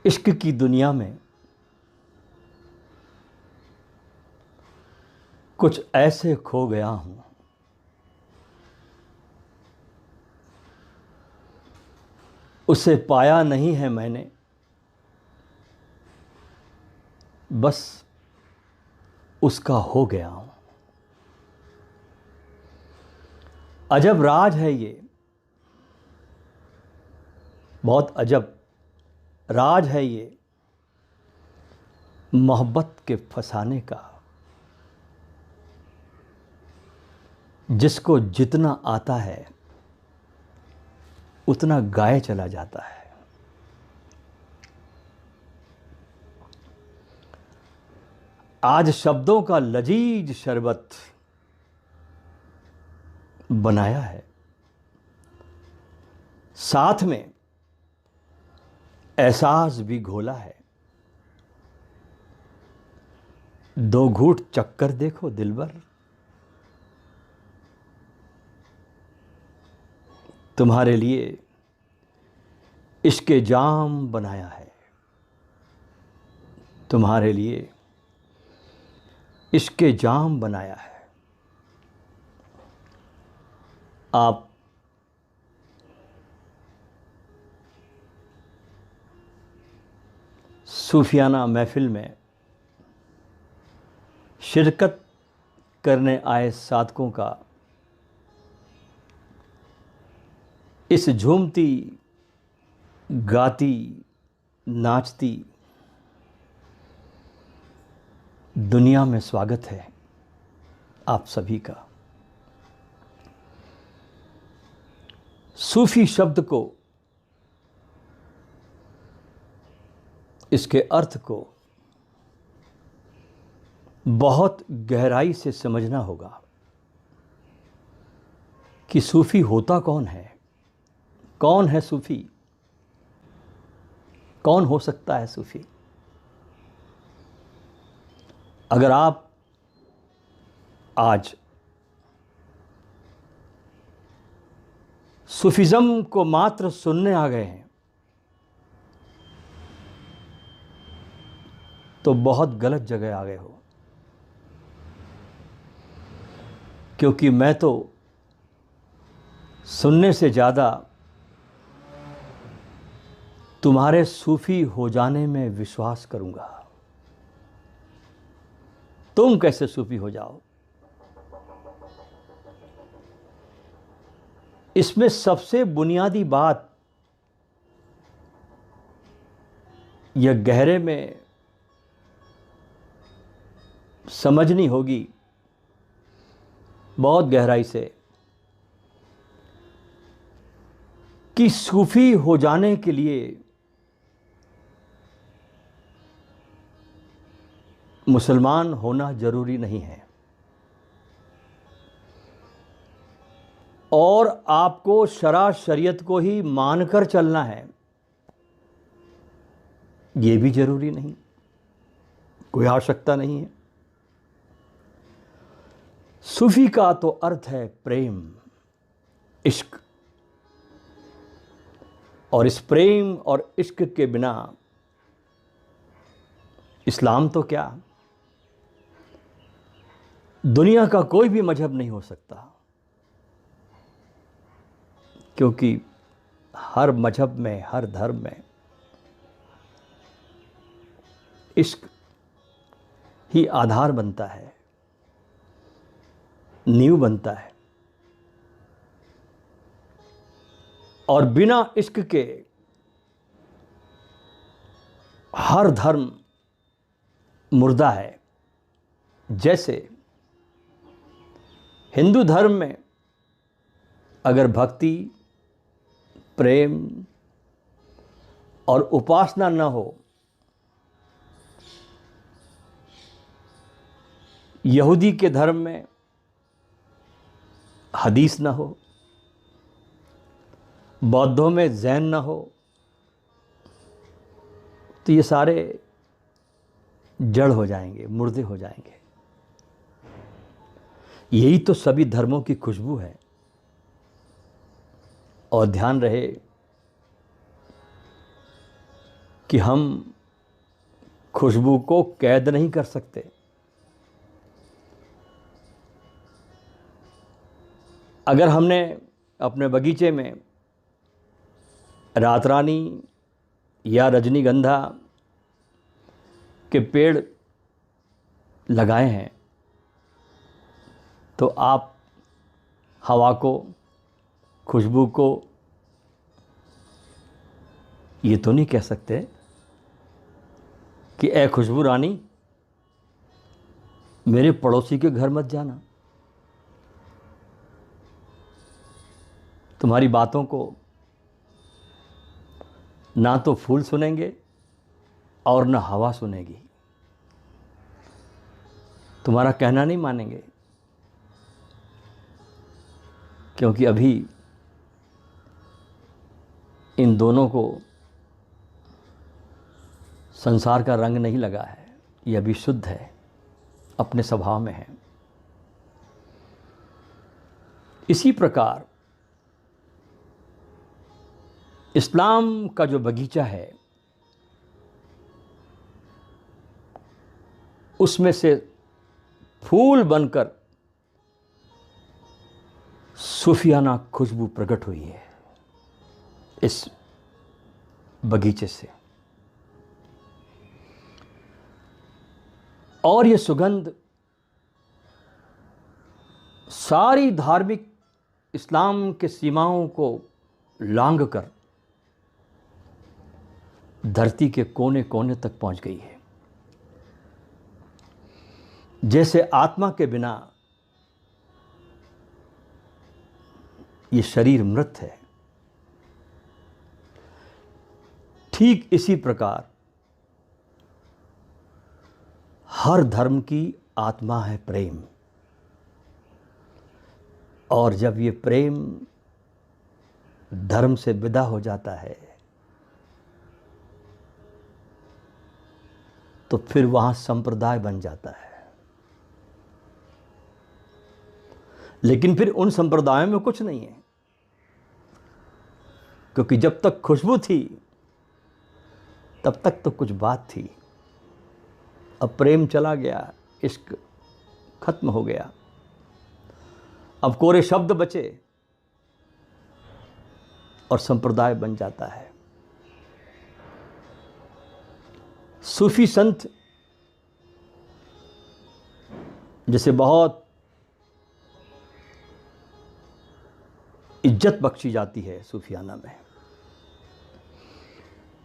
इश्क की दुनिया में कुछ ऐसे खो गया हूं, उसे पाया नहीं है मैंने, बस उसका हो गया हूं। अजब राज है ये, बहुत अजब राज है ये मोहब्बत के फसाने का। जिसको जितना आता है उतना गाए चला जाता है। आज शब्दों का लजीज शरबत बनाया है, साथ में एहसास भी घोला है। दो घूंट चक्कर देखो दिलबर, तुम्हारे लिए इश्क़े जाम बनाया है, तुम्हारे लिए इश्क़े जाम बनाया है। आप सूफियाना महफिल में शिरकत करने आए साधकों का इस झूमती गाती नाचती दुनिया में स्वागत है आप सभी का। सूफी शब्द को, इसके अर्थ को बहुत गहराई से समझना होगा कि सूफी होता कौन है। कौन है सूफी? कौन हो सकता है सूफी? अगर आप आज सूफिज़्म को मात्र सुनने आ गए हैं तो बहुत गलत जगह आ गए हो, क्योंकि मैं तो सुनने से ज़्यादा तुम्हारे सूफी हो जाने में विश्वास करूंगा। तुम कैसे सूफी हो जाओ, इसमें सबसे बुनियादी बात यह गहरे में समझनी होगी, बहुत गहराई से, कि सूफी हो जाने के लिए मुसलमान होना जरूरी नहीं है और आपको शरा शरीयत को ही मानकर चलना है, ये भी जरूरी नहीं, कोई आवश्यकता नहीं है। सूफी का तो अर्थ है प्रेम, इश्क, और इस प्रेम और इश्क के बिना इस्लाम तो क्या, दुनिया का कोई भी मजहब नहीं हो सकता, क्योंकि हर मजहब में, हर धर्म में इश्क ही आधार बनता है, नींव बनता है। और बिना इश्क के हर धर्म मुर्दा है। जैसे हिंदू धर्म में अगर भक्ति, प्रेम और उपासना न हो, यहूदी के धर्म में हदीस न हो, बौद्धों में जैन न हो, तो ये सारे जड़ हो जाएंगे, मुर्दे हो जाएंगे। यही तो सभी धर्मों की खुशबू है। और ध्यान रहे कि हम खुशबू को कैद नहीं कर सकते। अगर हमने अपने बगीचे में रातरानी या रजनीगंधा के पेड़ लगाए हैं, तो आप हवा को, खुशबू को ये तो नहीं कह सकते कि ए खुशबू रानी, मेरे पड़ोसी के घर मत जाना, तुम्हारी बातों को ना तो फूल सुनेंगे और ना हवा सुनेगी, तुम्हारा कहना नहीं मानेंगे, क्योंकि अभी इन दोनों को संसार का रंग नहीं लगा है, ये अभी शुद्ध है, अपने स्वभाव में है। इसी प्रकार इस्लाम का जो बगीचा है, उसमें से फूल बनकर सूफियाना खुशबू प्रकट हुई है इस बगीचे से। और ये सुगंध सारी धार्मिक इस्लाम के सीमाओं को लांघ कर धरती के कोने कोने तक पहुंच गई है। जैसे आत्मा के बिना ये शरीर मृत है, ठीक इसी प्रकार हर धर्म की आत्मा है प्रेम। और जब ये प्रेम धर्म से विदा हो जाता है, तो फिर वहां संप्रदाय बन जाता है। लेकिन फिर उन संप्रदायों में कुछ नहीं है, क्योंकि जब तक खुशबू थी तब तक तो कुछ बात थी। अब प्रेम चला गया, इश्क खत्म हो गया, अब कोरे शब्द बचे और संप्रदाय बन जाता है। सूफी संत जिसे बहुत इज्जत बख्शी जाती है सूफियाना में,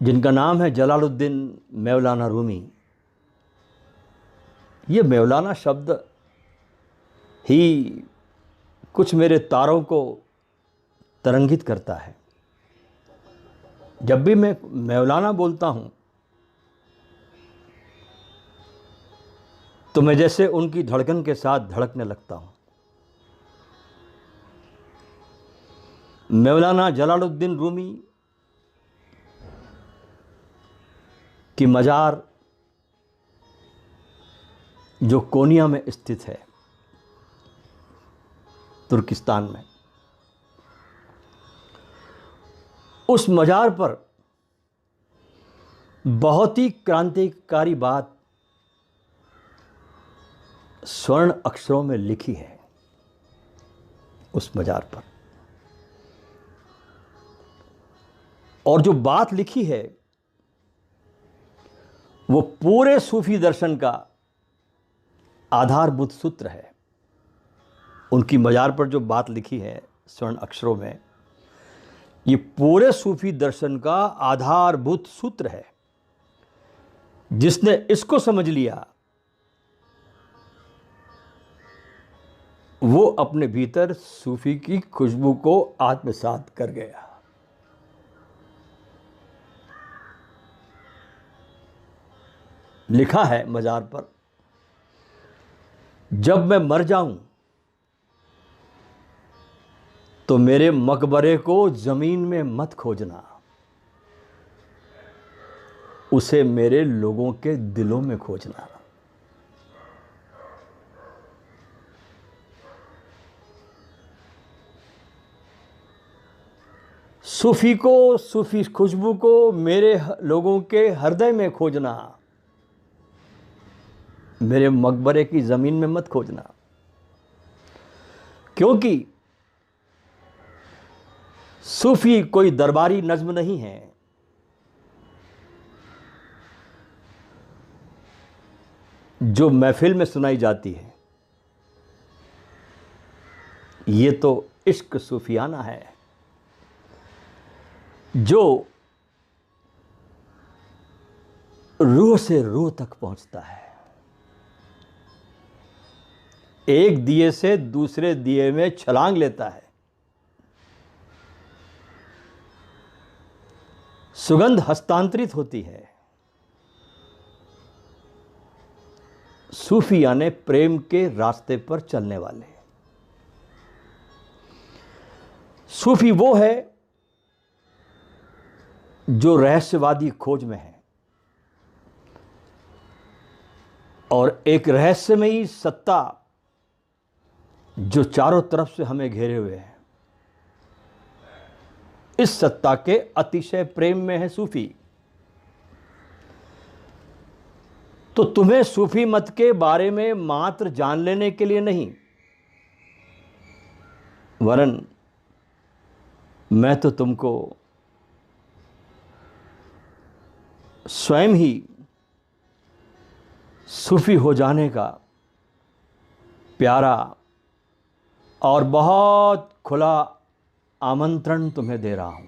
जिनका नाम है जलालुद्दीन मौलाना रूमी। ये मौलाना शब्द ही कुछ मेरे तारों को तरंगित करता है। जब भी मैं मौलाना बोलता हूँ तो मैं जैसे उनकी धड़कन के साथ धड़कने लगता हूँ। मौलाना जलालुद्दीन रूमी की मज़ार जो कोनिया में स्थित है, तुर्किस्तान में, उस मज़ार पर बहुत ही क्रांतिकारी बात स्वर्ण अक्षरों में लिखी है उस मज़ार पर। और जो बात लिखी है वो पूरे सूफी दर्शन का आधारभूत सूत्र है। उनकी मज़ार पर जो बात लिखी है स्वर्ण अक्षरों में, ये पूरे सूफी दर्शन का आधारभूत सूत्र है। जिसने इसको समझ लिया वो अपने भीतर सूफी की खुशबू को आत्मसात कर गया। लिखा है मज़ार पर, जब मैं मर जाऊं तो मेरे मकबरे को जमीन में मत खोजना, उसे मेरे लोगों के दिलों में खोजना। सूफी को, सूफी खुशबू को मेरे लोगों के हृदय में खोजना, मेरे मकबरे की ज़मीन में मत खोजना, क्योंकि सूफी कोई दरबारी नज्म नहीं है। जो महफिल में सुनाई जाती है, ये तो इश्क सूफियाना है, जो रूह से रूह तक पहुंचता है। एक दिए से दूसरे दिए में छलांग लेता है। सुगंध हस्तांतरित होती है। सूफी यानी प्रेम के रास्ते पर चलने वाले। सूफी वो है जो रहस्यवादी खोज में है और एक रहस्यमयी सत्ता जो चारों तरफ से हमें घेरे हुए है, इस सत्ता के अतिशय प्रेम में है सूफी। तो तुम्हें सूफी मत के बारे में मात्र जान लेने के लिए नहीं, वरन मैं तो तुमको स्वयं ही सूफी हो जाने का प्यारा और बहुत खुला आमंत्रण तुम्हें दे रहा हूं।